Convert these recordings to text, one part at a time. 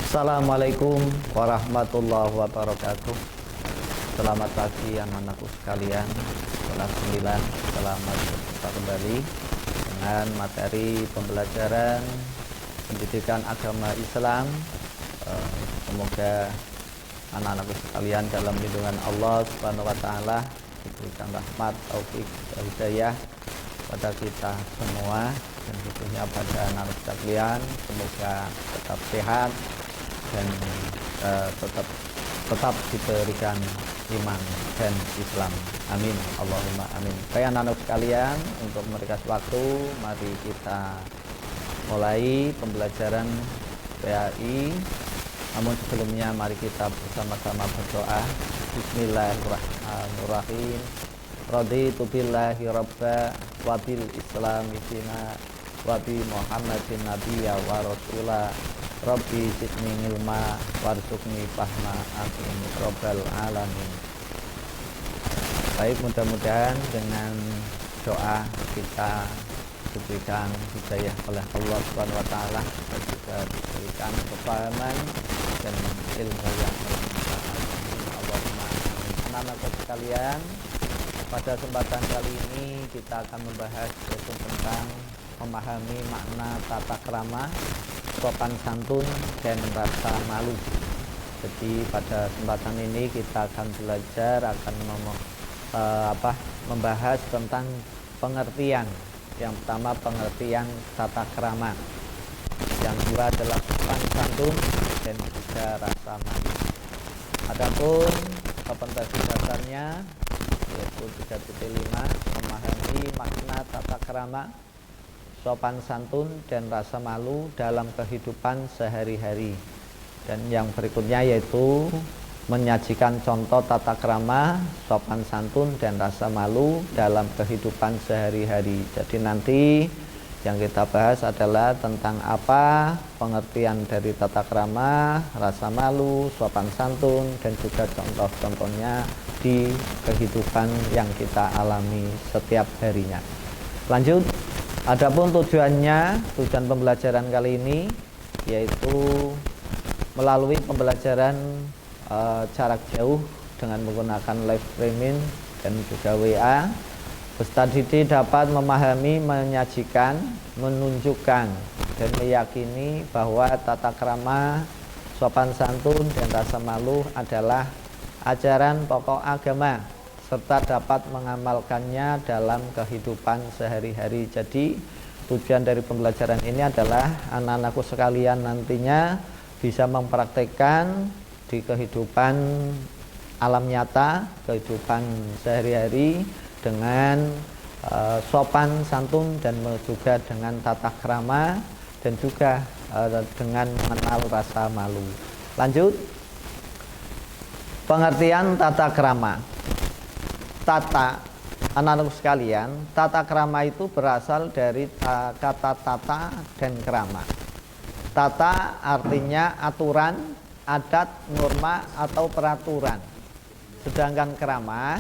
Assalamualaikum warahmatullahi wabarakatuh. Selamat pagi anak-anakku sekalian. Kelas 9, selamat berjumpa kembali dengan materi pembelajaran pendidikan agama Islam. Semoga anak-anakku sekalian dalam lindungan Allah Subhanahu wa taala diberikan rahmat, taufik, hidayah pada kita semua, dan khususnya pada anak sekalian. Semoga tetap sehat dan tetap diberikan iman dan Islam. Amin. Allahumma amin. Baik anak-anak sekalian, untuk memberikan waktu, mari kita mulai pembelajaran PAI. Namun sebelumnya mari kita bersama-sama berdoa. Bismillahirrahmanirrahim. Raditu billahi rabba wa bil islami dina wa bi Muhammadin nabiyya wa rasula. Rabbi zidni ilma warzuqni fahma. Amin rabbal alamin. Baik, mudah-mudahan dengan doa kita diberikan hidayah oleh Allah Subhanahu wa taala, dan juga diberikan kepahaman dan ilmu yang bermanfaat. Allahumma amin. Anak-anak sekalian, pada kesempatan kali ini kita akan membahas tentang memahami makna tata krama, sopan santun, dan rasa malu. Jadi pada kesempatan ini kita akan belajar, membahas tentang pengertian. Yang pertama, pengertian tata krama. Yang kedua adalah sopan santun dan juga rasa malu. Adapun kompetensi dasarnya yaitu 3.5, memahami makna tata krama, sopan santun, dan rasa malu dalam kehidupan sehari-hari. Dan yang berikutnya yaitu menyajikan contoh tata krama, sopan santun, dan rasa malu dalam kehidupan sehari-hari. Jadi nanti yang kita bahas adalah tentang apa pengertian dari tata krama, rasa malu, sopan santun, dan juga contoh-contohnya di kehidupan yang kita alami setiap harinya. Lanjut. Adapun tujuan pembelajaran kali ini yaitu melalui pembelajaran jarak jauh dengan menggunakan live streaming dan juga WA, peserta didik dapat memahami, menyajikan, menunjukkan, dan meyakini bahwa tata krama, sopan santun, dan rasa malu adalah ajaran pokok agama, serta dapat mengamalkannya dalam kehidupan sehari-hari. Jadi tujuan dari pembelajaran ini adalah anak-anakku sekalian nantinya bisa mempraktekkan di kehidupan alam nyata, kehidupan sehari-hari dengan sopan santun, dan juga dengan tata krama, dan juga dengan mengenal rasa malu. Lanjut. Pengertian tata krama. Tata, anak-anak sekalian, tata krama itu berasal dari kata tata dan krama. Tata artinya aturan, adat, norma, atau peraturan. Sedangkan krama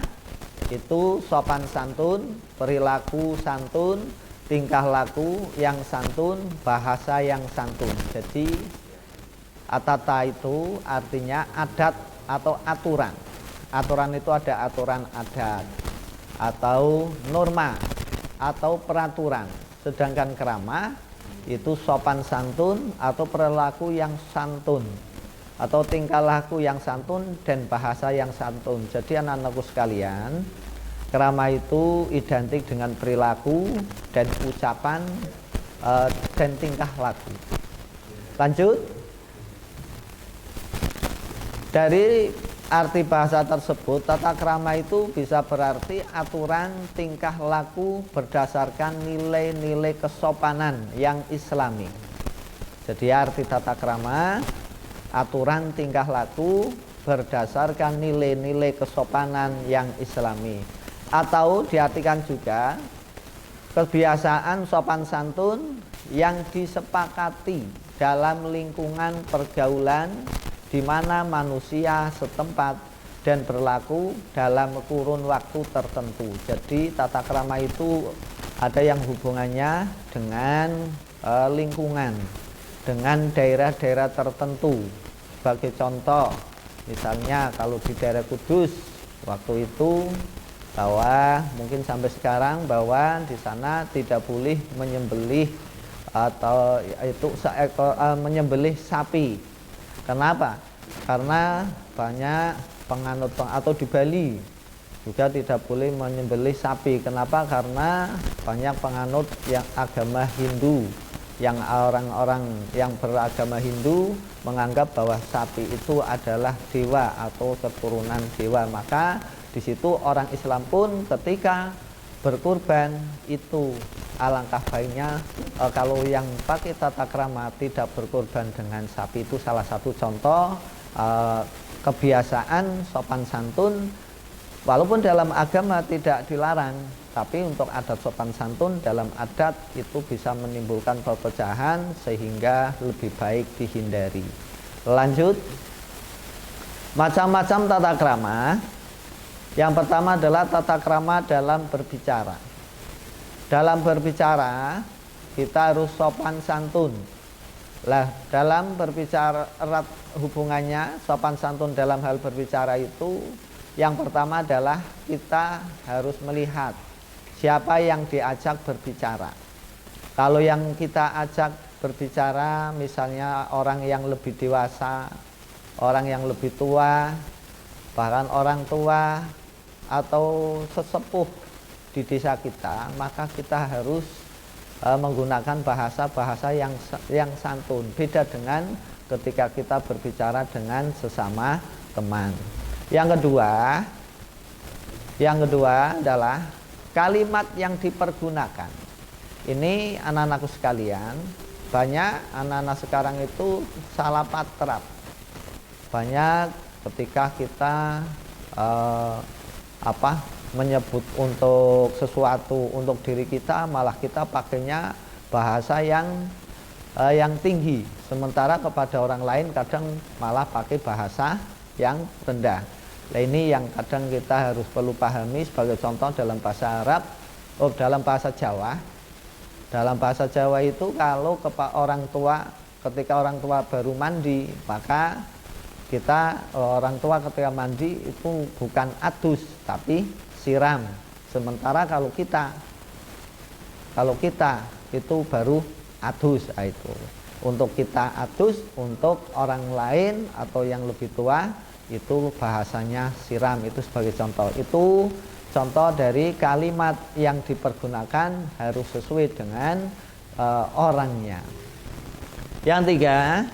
itu sopan santun, perilaku santun, tingkah laku yang santun, bahasa yang santun. Jadi tata itu artinya adat atau aturan. Aturan itu ada aturan adat atau norma atau peraturan. Sedangkan krama itu sopan santun atau perilaku yang santun atau tingkah laku yang santun dan bahasa yang santun. Jadi anak-anakku sekalian, krama itu identik dengan perilaku dan ucapan dan tingkah laku. Lanjut. Dari arti bahasa tersebut, tata krama itu bisa berarti aturan tingkah laku berdasarkan nilai-nilai kesopanan yang islami. Jadi arti tata krama, aturan tingkah laku berdasarkan nilai-nilai kesopanan yang islami. Atau diartikan juga kebiasaan sopan santun yang disepakati dalam lingkungan pergaulan di mana manusia setempat dan berlaku dalam kurun waktu tertentu. Jadi tata krama itu ada yang hubungannya dengan lingkungan. dengan daerah-daerah tertentu. Sebagai contoh, misalnya kalau di daerah Kudus waktu itu, bahwa mungkin sampai sekarang bahwa di sana tidak boleh menyembelih atau itu menyembelih sapi. Kenapa? Karena banyak penganut atau di Bali juga tidak boleh menyembelih sapi. Kenapa? Karena banyak penganut yang agama Hindu, yang orang-orang yang beragama Hindu menganggap bahwa sapi itu adalah dewa atau keturunan dewa. Maka di situ orang Islam pun ketika berkurban itu alangkah baiknya kalau yang pakai tata krama tidak berkurban dengan sapi. Itu salah satu contoh kebiasaan sopan santun, walaupun dalam agama tidak dilarang, tapi untuk adat sopan santun dalam adat itu bisa menimbulkan perpecahan sehingga lebih baik dihindari. Lanjut, macam-macam tata krama. Yang pertama adalah tata krama dalam berbicara. Dalam berbicara kita harus sopan santun. Lah, dalam berbicara erat hubungannya sopan santun dalam hal berbicara itu, yang pertama adalah kita harus melihat siapa yang diajak berbicara. Kalau yang kita ajak berbicara misalnya orang yang lebih dewasa, orang yang lebih tua, bahkan orang tua atau sesepuh di desa kita, maka kita harus menggunakan bahasa-bahasa yang santun. Beda dengan ketika kita berbicara dengan sesama teman. Yang kedua adalah kalimat yang dipergunakan. Ini anak-anakku sekalian, banyak anak-anak sekarang itu salah patrap. Banyak ketika kita menyebut untuk sesuatu untuk diri kita, malah kita pakainya bahasa yang tinggi, sementara kepada orang lain kadang malah pakai bahasa yang rendah. Nah, ini yang kadang kita harus perlu pahami. Sebagai contoh dalam bahasa Arab, dalam bahasa Jawa. Dalam bahasa Jawa itu kalau orang tua, ketika orang tua baru mandi, maka kita orang tua ketika mandi itu bukan adus tapi siram. Sementara kalau kita itu baru adus. Itu untuk kita adus, untuk orang lain atau yang lebih tua itu bahasanya siram. Itu sebagai contoh. Itu contoh dari kalimat yang dipergunakan harus sesuai dengan orangnya. Yang tiga,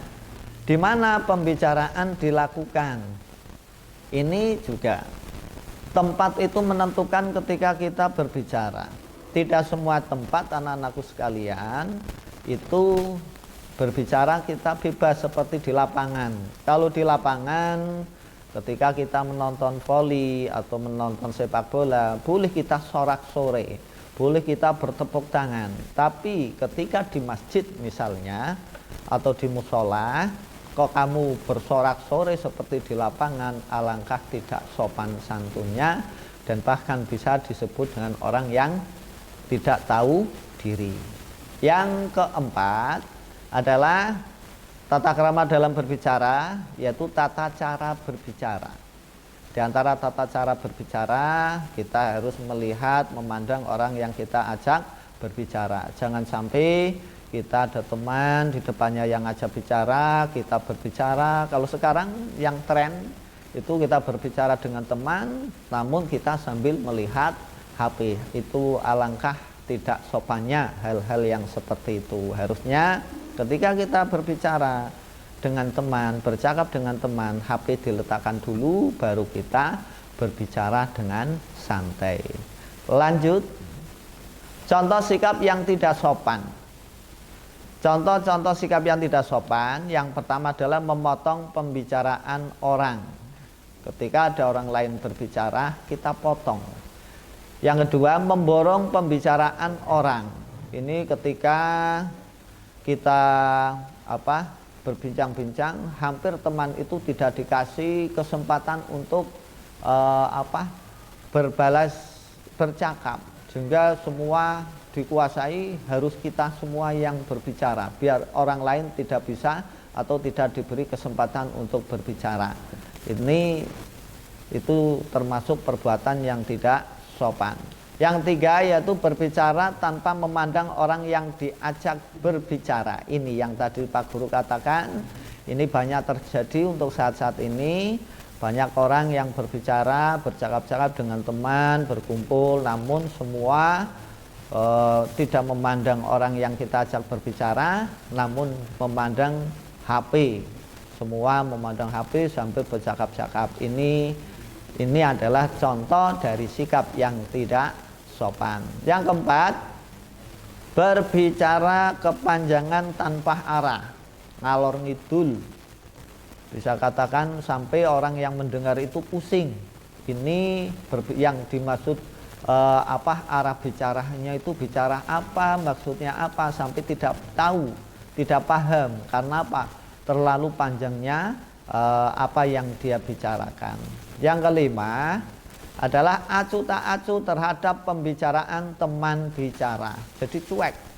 di mana pembicaraan dilakukan. Ini juga tempat itu menentukan ketika kita berbicara. Tidak semua tempat anak-anakku sekalian itu berbicara kita bebas seperti di lapangan. Kalau di lapangan ketika kita menonton voli atau menonton sepak bola, boleh kita sorak-sore, boleh kita bertepuk tangan. Tapi ketika di masjid misalnya atau di musola, kok kamu bersorak-sore seperti di lapangan, alangkah tidak sopan santunnya dan bahkan bisa disebut dengan orang yang tidak tahu diri. Yang keempat adalah tata krama dalam berbicara, yaitu tata cara berbicara. Di antara tata cara berbicara, kita harus melihat, memandang orang yang kita ajak berbicara. Jangan sampai kita ada teman di depannya yang ajak bicara, kita berbicara. Kalau sekarang yang tren itu kita berbicara dengan teman, namun kita sambil melihat HP. Itu alangkah tidak sopannya hal-hal yang seperti itu. Harusnya ketika kita berbicara dengan teman, bercakap dengan teman, HP diletakkan dulu, baru kita berbicara dengan santai. Lanjut, contoh sikap yang tidak sopan. Contoh-contoh sikap yang tidak sopan, yang pertama adalah memotong pembicaraan orang. Ketika ada orang lain berbicara, kita potong. Yang kedua, memborong pembicaraan orang. Ini ketika kita berbincang-bincang, hampir teman itu tidak dikasih kesempatan untuk berbalas bercakap, sehingga semua dikuasai harus kita semua yang berbicara, biar orang lain tidak bisa atau tidak diberi kesempatan untuk berbicara. Itu termasuk perbuatan yang tidak sopan. Yang tiga yaitu berbicara tanpa memandang orang yang diajak berbicara. Ini yang tadi Pak Guru katakan, ini banyak terjadi untuk saat-saat ini. Banyak orang yang berbicara, bercakap-cakap dengan teman, berkumpul, namun semua tidak memandang orang yang kita ajak berbicara, namun memandang HP. Semua memandang HP sambil bercakap-cakap. Ini adalah contoh dari sikap yang tidak sopan. Yang keempat, berbicara kepanjangan tanpa arah, ngalor ngidul. Bisa katakan sampai orang yang mendengar itu pusing. Ini yang dimaksud arah bicaranya itu bicara apa, maksudnya apa, sampai tidak tahu, tidak paham. Karena apa? Terlalu panjangnya apa yang dia bicarakan. Yang kelima adalah acuh tak acuh terhadap pembicaraan teman bicara. Jadi cuek.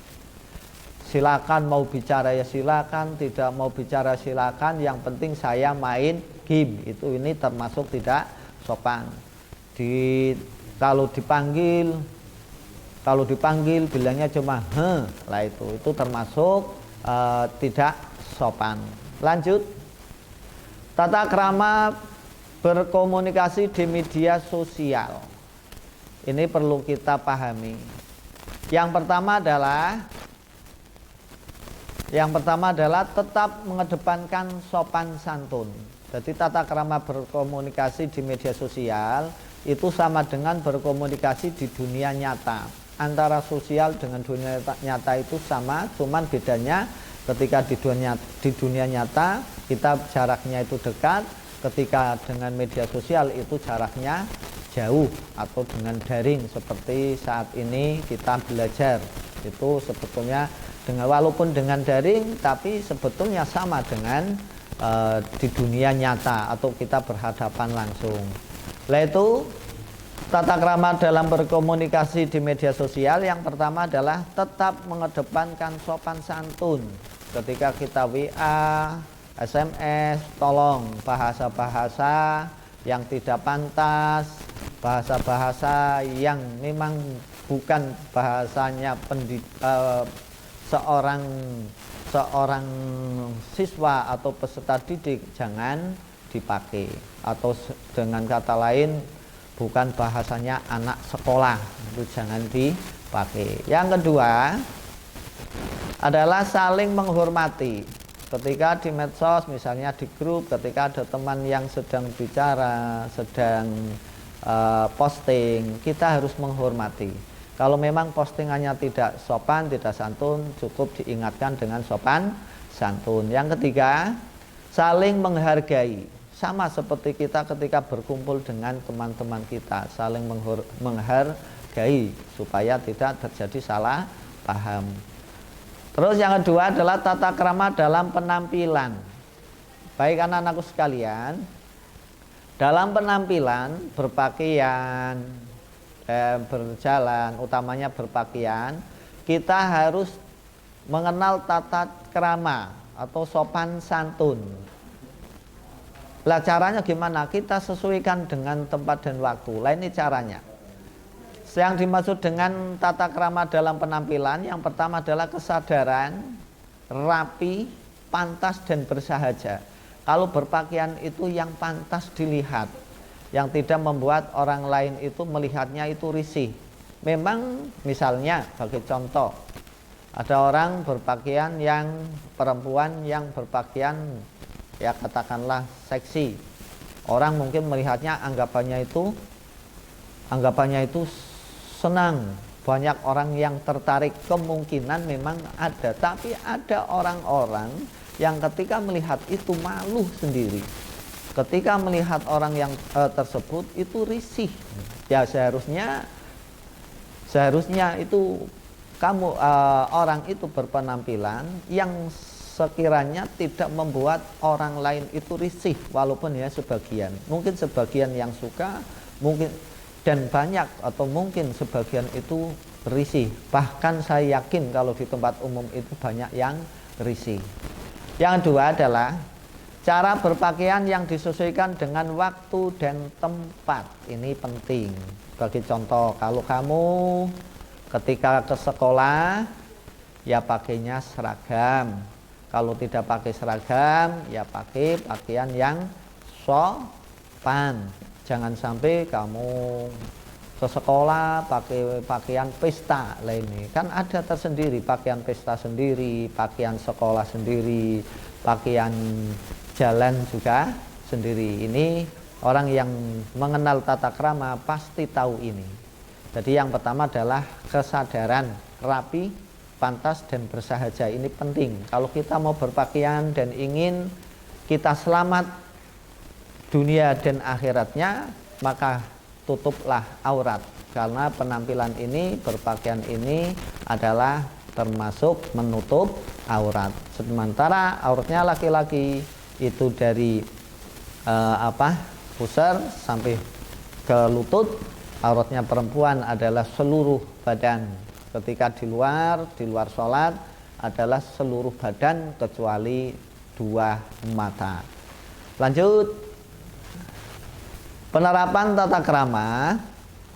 Silakan mau bicara ya silakan, tidak mau bicara silakan, yang penting saya main game. Ini termasuk tidak sopan. Kalau dipanggil bilangnya cuma lah, itu termasuk tidak sopan. Lanjut, tata krama berkomunikasi di media sosial. Ini perlu kita pahami. Yang pertama adalah tetap mengedepankan sopan santun. Jadi tata krama berkomunikasi di media sosial itu sama dengan berkomunikasi di dunia nyata. Antara sosial dengan dunia nyata itu sama, cuman bedanya ketika di dunia nyata kita jaraknya itu dekat, ketika dengan media sosial itu jaraknya jauh atau dengan daring seperti saat ini kita belajar. Itu sebetulnya walaupun dengan daring tapi sebetulnya sama dengan di dunia nyata atau kita berhadapan langsung. Yaitu tata krama dalam berkomunikasi di media sosial, yang pertama adalah tetap mengedepankan sopan santun. Ketika kita WA, SMS, tolong bahasa-bahasa yang tidak pantas, bahasa-bahasa yang memang bukan bahasanya seorang siswa atau peserta didik jangan dipakai, atau dengan kata lain bukan bahasanya anak sekolah, itu jangan dipakai. Yang kedua adalah saling menghormati. Ketika di medsos, misalnya di grup, ketika ada teman yang sedang bicara, sedang posting, kita harus menghormati. Kalau memang postingannya tidak sopan, tidak santun, cukup diingatkan dengan sopan santun. Yang ketiga, saling menghargai. Sama seperti kita ketika berkumpul dengan teman-teman kita, saling menghargai supaya tidak terjadi salah paham. Terus yang kedua adalah tata krama dalam penampilan. Baik anak-anakku sekalian, dalam penampilan berpakaian, berjalan, utamanya berpakaian, kita harus mengenal tata krama atau sopan santun. Lah caranya gimana? Kita sesuaikan dengan tempat dan waktu. Lah ini caranya. Yang dimaksud dengan tata krama dalam penampilan, yang pertama adalah kesadaran, rapi, pantas dan bersahaja. Kalau berpakaian itu yang pantas dilihat, yang tidak membuat orang lain itu melihatnya itu risih. Memang misalnya bagi contoh, ada orang berpakaian yang perempuan yang berpakaian ya katakanlah seksi. Orang mungkin melihatnya anggapannya itu senang. Banyak orang yang tertarik, kemungkinan memang ada. Tapi ada orang-orang yang ketika melihat itu malu sendiri. Ketika melihat orang yang tersebut itu risih. Ya seharusnya itu kamu orang itu berpenampilan yang sekiranya tidak membuat orang lain itu risih, walaupun ya sebagian. Mungkin sebagian yang suka, mungkin dan banyak atau mungkin sebagian itu risih. Bahkan saya yakin kalau di tempat umum itu banyak yang risih. Yang kedua adalah cara berpakaian yang disesuaikan dengan waktu dan tempat. Ini penting. Bagi contoh, kalau kamu ketika ke sekolah ya pakainya seragam. Kalau tidak pakai seragam ya pakai pakaian yang sopan. Jangan sampai kamu ke sekolah pakai pakaian pesta lainnya. Kan ada tersendiri pakaian pesta sendiri, pakaian sekolah sendiri, pakaian jalan juga sendiri. Ini orang yang mengenal tata krama pasti tahu ini. Jadi yang pertama adalah kesadaran rapi, pantas dan bersahaja. Ini penting. Kalau kita mau berpakaian dan ingin kita selamat dunia dan akhiratnya, maka tutuplah aurat. Karena penampilan ini, berpakaian ini adalah termasuk menutup aurat. Sementara auratnya laki-laki itu dari pusar sampai ke lutut. Auratnya perempuan adalah seluruh badan. Ketika di luar sholat adalah seluruh badan kecuali dua mata. Lanjut, penerapan tata krama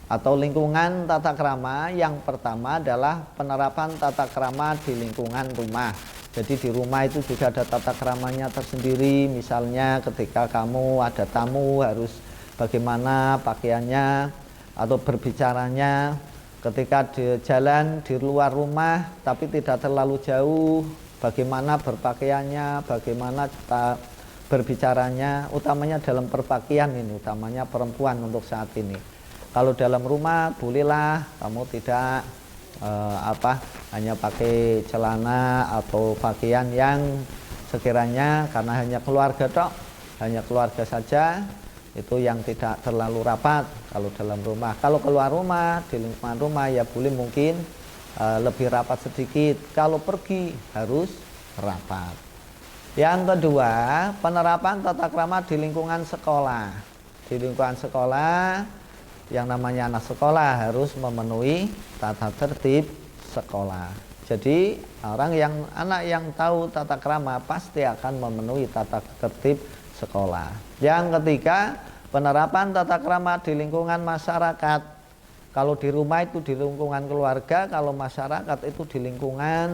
atau lingkungan tata krama. Yang pertama adalah penerapan tata krama di lingkungan rumah. Jadi di rumah itu juga ada tata kramanya tersendiri. Misalnya ketika kamu ada tamu harus bagaimana pakaiannya atau berbicaranya. Ketika di jalan di luar rumah tapi tidak terlalu jauh, bagaimana berpakaiannya, bagaimana kita berbicaranya, utamanya dalam berpakaian ini, utamanya perempuan untuk saat ini. Kalau dalam rumah bolehlah kamu tidak hanya pakai celana atau pakaian yang sekiranya karena hanya keluarga tok, hanya keluarga saja, itu yang tidak terlalu rapat kalau dalam rumah. Kalau keluar rumah, di lingkungan rumah ya boleh mungkin lebih rapat sedikit. Kalau pergi harus rapat. Yang kedua, penerapan tata krama di lingkungan sekolah. Di lingkungan sekolah, yang namanya anak sekolah harus memenuhi tata tertib sekolah. Jadi anak yang tahu tata krama pasti akan memenuhi tata tertib sekolah. Yang ketiga, penerapan tata krama di lingkungan masyarakat. Kalau di rumah itu di lingkungan keluarga, kalau masyarakat itu di lingkungan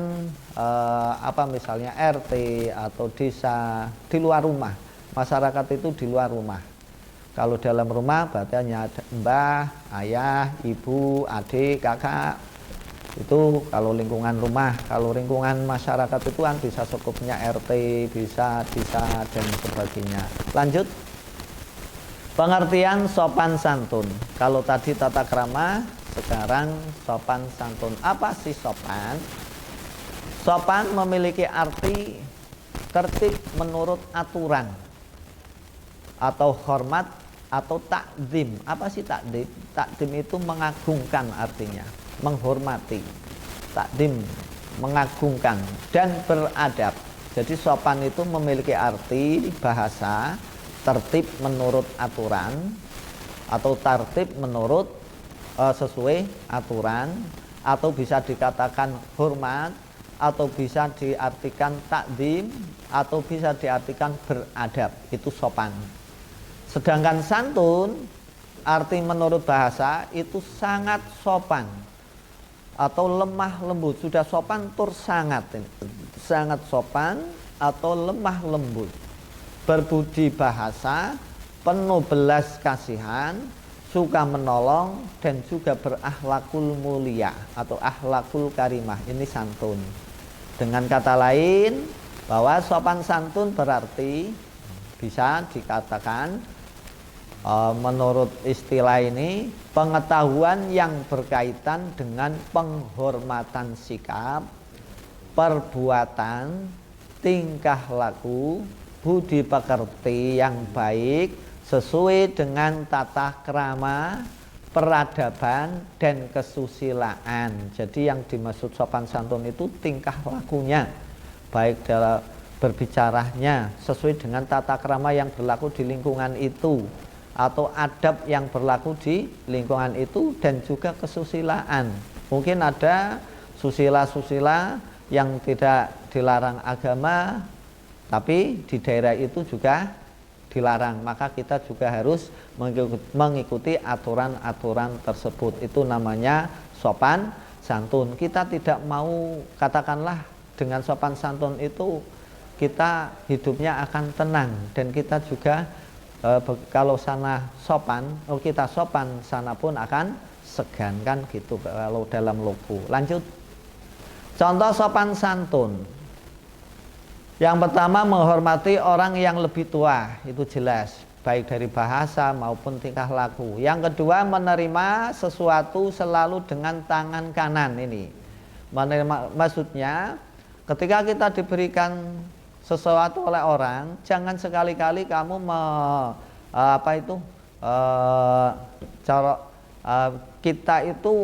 misalnya RT atau desa, di luar rumah. Masyarakat itu di luar rumah. Kalau dalam rumah berarti hanya ada mbah, ayah, ibu, adik, kakak. Itu kalau lingkungan rumah. Kalau lingkungan masyarakat itu kan bisa sekupnya RT, bisa desa dan sebagainya. Lanjut. Pengertian sopan santun. Kalau tadi tata krama, sekarang sopan santun. Apa sih sopan? Sopan memiliki arti tertib menurut aturan atau hormat atau takdim. Apa sih takdim? Takdim itu mengagungkan artinya, menghormati. Takdim mengagungkan dan beradab. Jadi sopan itu memiliki arti bahasa tertib menurut aturan atau tertib menurut sesuai aturan, atau bisa dikatakan hormat, atau bisa diartikan takdim, atau bisa diartikan beradab. Itu sopan. Sedangkan santun arti menurut bahasa itu sangat sopan atau lemah lembut. Sudah sopan tur sangat ini. Sangat sopan atau lemah lembut, berbudi bahasa, penuh belas kasihan, suka menolong, dan juga berakhlakul mulia atau akhlakul karimah. Ini santun. Dengan kata lain, bahwa sopan santun berarti bisa dikatakan menurut istilah ini pengetahuan yang berkaitan dengan penghormatan sikap, perbuatan, tingkah laku, budi pekerti yang baik sesuai dengan tata krama, peradaban, dan kesusilaan. Jadi yang dimaksud sopan santun itu tingkah lakunya, baik dalam berbicaranya sesuai dengan tata krama yang berlaku di lingkungan itu, atau adab yang berlaku di lingkungan itu, dan juga kesusilaan. Mungkin ada susila-susila yang tidak dilarang agama, tapi di daerah itu juga dilarang, maka kita juga harus mengikuti aturan-aturan tersebut. Itu namanya sopan santun. Kita tidak mau, katakanlah dengan sopan santun itu kita hidupnya akan tenang, dan kita juga kalau sana sopan, kita sopan, sana pun akan segan, kan gitu kalau dalam logo. Lanjut, contoh sopan santun. Yang pertama, menghormati orang yang lebih tua, itu jelas, baik dari bahasa maupun tingkah laku. Yang kedua, menerima sesuatu selalu dengan tangan kanan. Ini menerima, maksudnya ketika kita diberikan sesuatu oleh orang, jangan sekali-kali kamu kita itu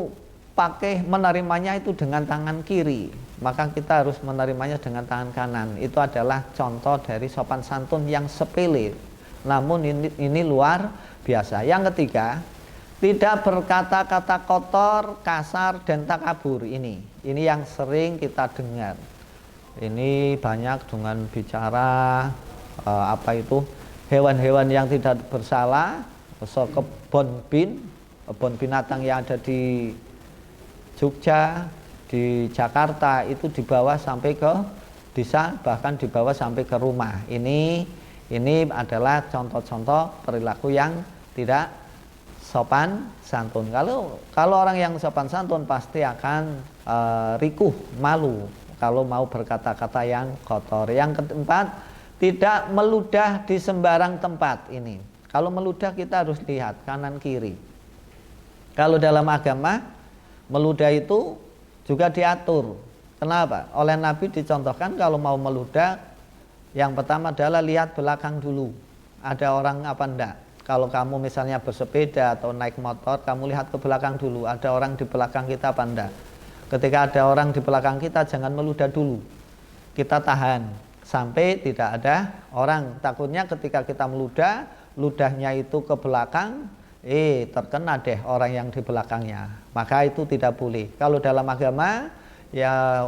pakai menerimanya itu dengan tangan kiri, maka kita harus menerimanya dengan tangan kanan. Itu adalah contoh dari sopan santun yang sepele, namun ini luar biasa. Yang ketiga, tidak berkata-kata kotor, kasar, dan takabur. Ini yang sering kita dengar. Ini banyak dengan bicara hewan-hewan yang tidak bersalah, kebun binatang yang ada di Jogja, di Jakarta, itu dibawa sampai ke desa, bahkan dibawa sampai ke rumah. Ini adalah contoh-contoh perilaku yang tidak sopan santun. Kalau orang yang sopan santun pasti akan rikuh, malu kalau mau berkata-kata yang kotor. Yang keempat, tidak meludah di sembarang tempat. Ini kalau meludah kita harus lihat kanan kiri. Kalau dalam agama, meludah itu juga diatur. Kenapa? Oleh Nabi dicontohkan kalau mau meludah, yang pertama adalah lihat belakang dulu, ada orang apa enggak. Kalau kamu misalnya bersepeda atau naik motor, kamu lihat ke belakang dulu, ada orang di belakang kita apa enggak. Ketika ada orang di belakang kita, jangan meludah dulu, kita tahan sampai tidak ada orang. Takutnya ketika kita meludah, ludahnya itu ke belakang, terkena deh orang yang di belakangnya, maka itu tidak boleh. Kalau dalam agama ya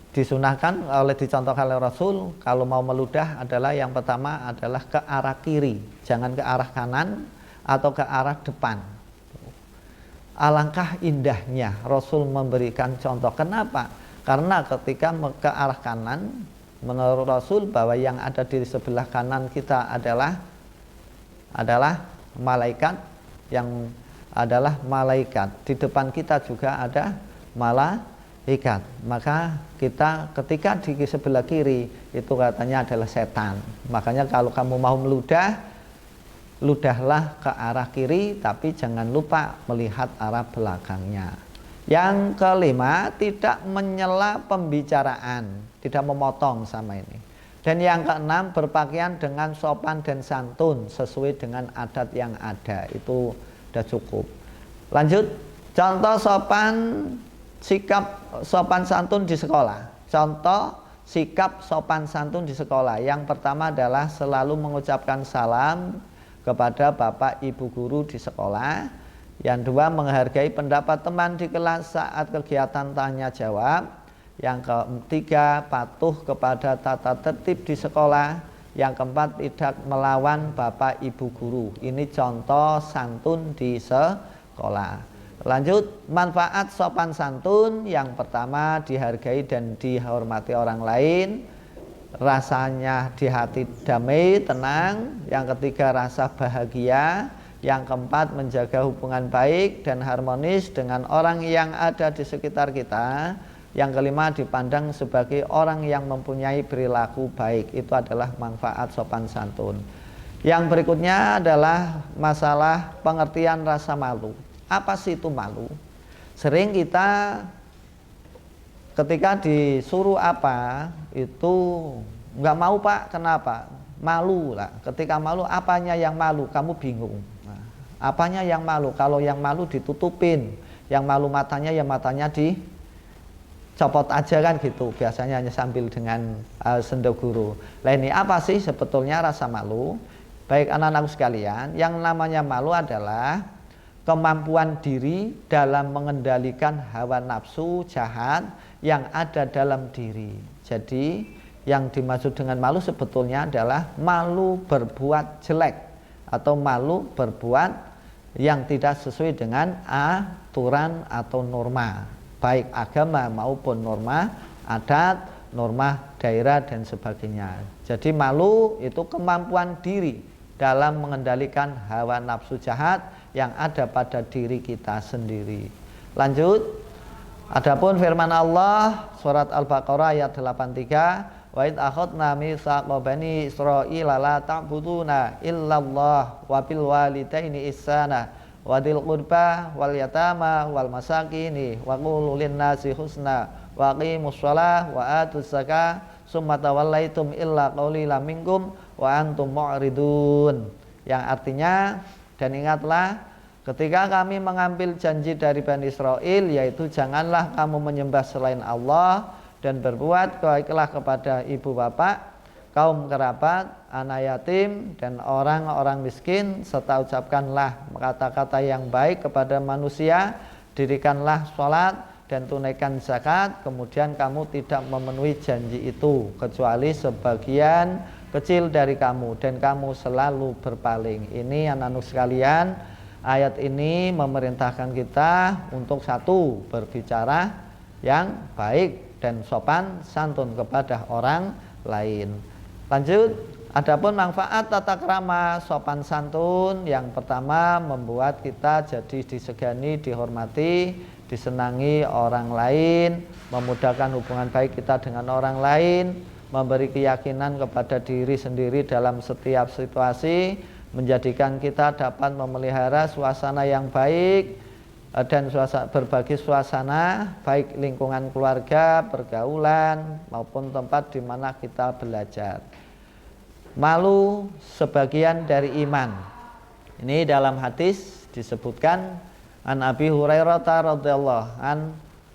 disunahkan dicontohkan oleh Rasul, kalau mau meludah adalah yang pertama adalah ke arah kiri, jangan ke arah kanan atau ke arah depan. Alangkah indahnya Rasul memberikan contoh. Kenapa? Karena ketika ke arah kanan, menurut Rasul bahwa yang ada di sebelah kanan kita adalah malaikat, yang adalah malaikat. Di depan kita juga ada malaikat. Maka kita ketika di sebelah kiri itu katanya adalah setan. Makanya kalau kamu mau meludah, ludahlah ke arah kiri, tapi jangan lupa melihat arah belakangnya. Yang kelima, tidak menyela pembicaraan, tidak memotong sama ini. Dan yang keenam, berpakaian dengan sopan dan santun sesuai dengan adat yang ada. Itu sudah cukup. Lanjut, contoh sikap sopan santun di sekolah. Contoh sikap sopan santun di sekolah. Yang pertama adalah selalu mengucapkan salam kepada bapak ibu guru di sekolah. Yang dua, menghargai pendapat teman di kelas saat kegiatan tanya jawab. Yang ketiga, patuh kepada tata tertib di sekolah. Yang keempat, tidak melawan bapak ibu guru. Ini contoh santun di sekolah. Lanjut, manfaat sopan santun. Yang pertama, dihargai dan dihormati orang lain, rasanya di hati damai, tenang. Yang ketiga, rasa bahagia. Yang keempat, menjaga hubungan baik dan harmonis dengan orang yang ada di sekitar kita. Yang kelima, dipandang sebagai orang yang mempunyai perilaku baik. Itu adalah manfaat sopan santun. Yang berikutnya adalah masalah pengertian rasa malu. Apa sih itu malu? Sering kita ketika disuruh apa itu nggak mau, Pak. Kenapa? Malu lah. Ketika malu, apanya yang malu? Kamu bingung. Nah, apanya yang malu? Kalau yang malu ditutupin, yang malu matanya, ya matanya dicopot aja kan gitu. Biasanya hanya sambil dengan sendaguru. Lah ini apa sih sebetulnya rasa malu? Baik anak-anakku sekalian, yang namanya malu adalah kemampuan diri dalam mengendalikan hawa nafsu jahat yang ada dalam diri. Jadi yang dimaksud dengan malu sebetulnya adalah malu berbuat jelek atau malu berbuat yang tidak sesuai dengan aturan atau norma, baik agama maupun norma adat, norma daerah dan sebagainya. Jadi malu itu kemampuan diri dalam mengendalikan hawa nafsu jahat yang ada pada diri kita sendiri. Lanjut, adapun firman Allah surat Al-Baqarah ayat 83, wa id akhadna mitsaqa bani Israila la ta'buduna illallah wa bil walidaini ihsana wa dzil qurba wal yatama wal masakini wa qulu lin nasi husna wa aqimus shalah wa atuz zakah summa tawallaitum illa qalilan minkum wa antum mu'ridun, yang artinya, dan ingatlah ketika kami mengambil janji dari Bani Israel, yaitu janganlah kamu menyembah selain Allah dan berbuat baiklah kepada ibu bapak, kaum kerabat, anak yatim dan orang-orang miskin, serta ucapkanlah kata-kata yang baik kepada manusia, dirikanlah sholat dan tunaikan zakat, kemudian kamu tidak memenuhi janji itu kecuali sebagian kecil dari kamu dan kamu selalu berpaling. Ini anak-anak sekalian, ayat ini memerintahkan kita untuk satu, berbicara yang baik dan sopan santun kepada orang lain. Lanjut, adapun manfaat tata krama sopan santun, yang pertama membuat kita jadi disegani, dihormati, disenangi orang lain, memudahkan hubungan baik kita dengan orang lain, memberi keyakinan kepada diri sendiri dalam setiap situasi, menjadikan kita dapat memelihara suasana yang baik dan berbagi suasana baik lingkungan keluarga, pergaulan maupun tempat di mana kita belajar. Malu sebagian dari iman. Ini dalam hadis disebutkan an Abi Hurairah radhiyallahu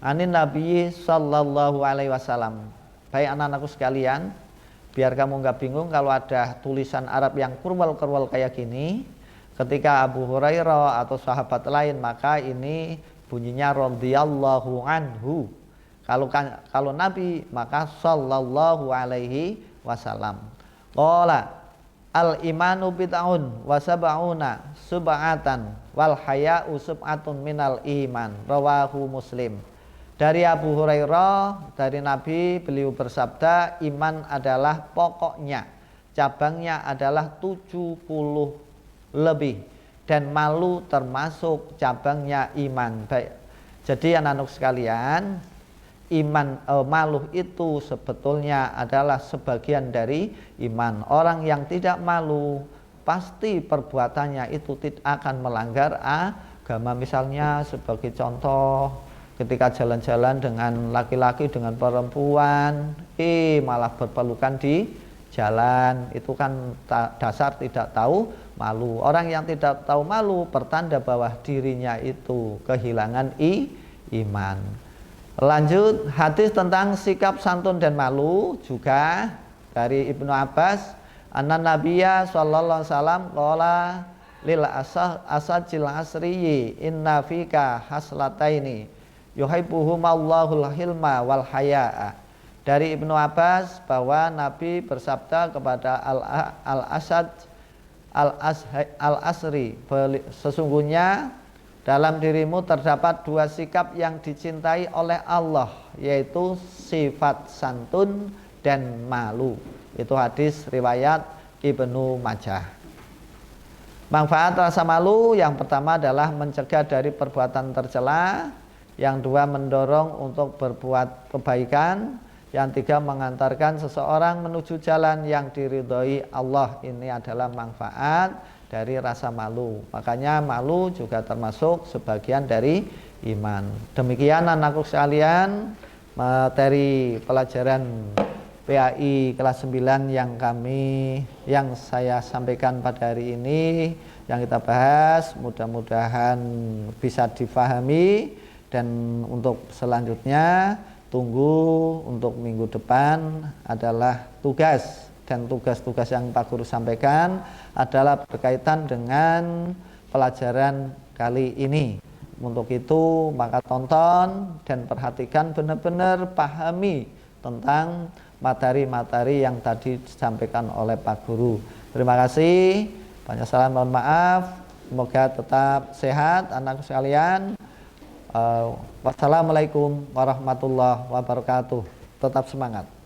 anin Nabi sallallahu alaihi wasallam. Baik anak-anakku sekalian, biar kamu nggak bingung kalau ada tulisan Arab yang kurwal-kurwal kayak gini, ketika Abu Hurairah atau sahabat lain, maka ini bunyinya radhiyallahu anhu. Kalau Nabi, maka sallallahu alaihi wasallam. Qala al-imanu bid'un wa sab'una sub'atan wal haya'u sub'atun minal iman. Rawahu Muslim. Dari Abu Hurairah, dari Nabi, beliau bersabda, iman adalah pokoknya, cabangnya adalah 70 lebih, dan malu termasuk cabangnya iman. Baik. Jadi anak-anak sekalian, malu itu sebetulnya adalah sebagian dari iman. Orang yang tidak malu pasti perbuatannya itu tidak akan melanggar agama. Misalnya sebagai contoh, ketika jalan-jalan dengan laki-laki dengan perempuan, malah berpelukan di jalan, itu kan dasar tidak tahu malu. Orang yang tidak tahu malu pertanda bahwa dirinya itu kehilangan iman. Lanjut, hadis tentang sikap santun dan malu juga dari Ibnu Abbas, anna Nabiyya sallallahu alaihi wasallam qala lil asajil asriyi inna fika haslataini yuhibbuhumallahul hilma wal haya'a. Dari Ibnu Abbas bahwa Nabi bersabda kepada Al-Asad Al-Asri, sesungguhnya dalam dirimu terdapat dua sikap yang dicintai oleh Allah, yaitu sifat santun dan malu. Itu hadis riwayat Ibnu Majah. Manfaat rasa malu yang pertama adalah mencegah dari perbuatan tercela, yang dua mendorong untuk berbuat kebaikan, yang tiga mengantarkan seseorang menuju jalan yang diridhoi Allah. Ini adalah manfaat dari rasa malu. Makanya malu juga termasuk sebagian dari iman. Demikian anakku sekalian, materi pelajaran PAI kelas 9 yang saya sampaikan pada hari ini, yang kita bahas, mudah-mudahan bisa difahami. Dan untuk selanjutnya, tunggu untuk minggu depan adalah tugas. Dan tugas-tugas yang Pak Guru sampaikan adalah berkaitan dengan pelajaran kali ini. Untuk itu maka tonton dan perhatikan, benar-benar pahami tentang materi-materi yang tadi disampaikan oleh Pak Guru. Terima kasih. Banyak salah, mohon maaf. Semoga tetap sehat anak sekalian. Wassalamualaikum warahmatullahi wabarakatuh. Tetap semangat.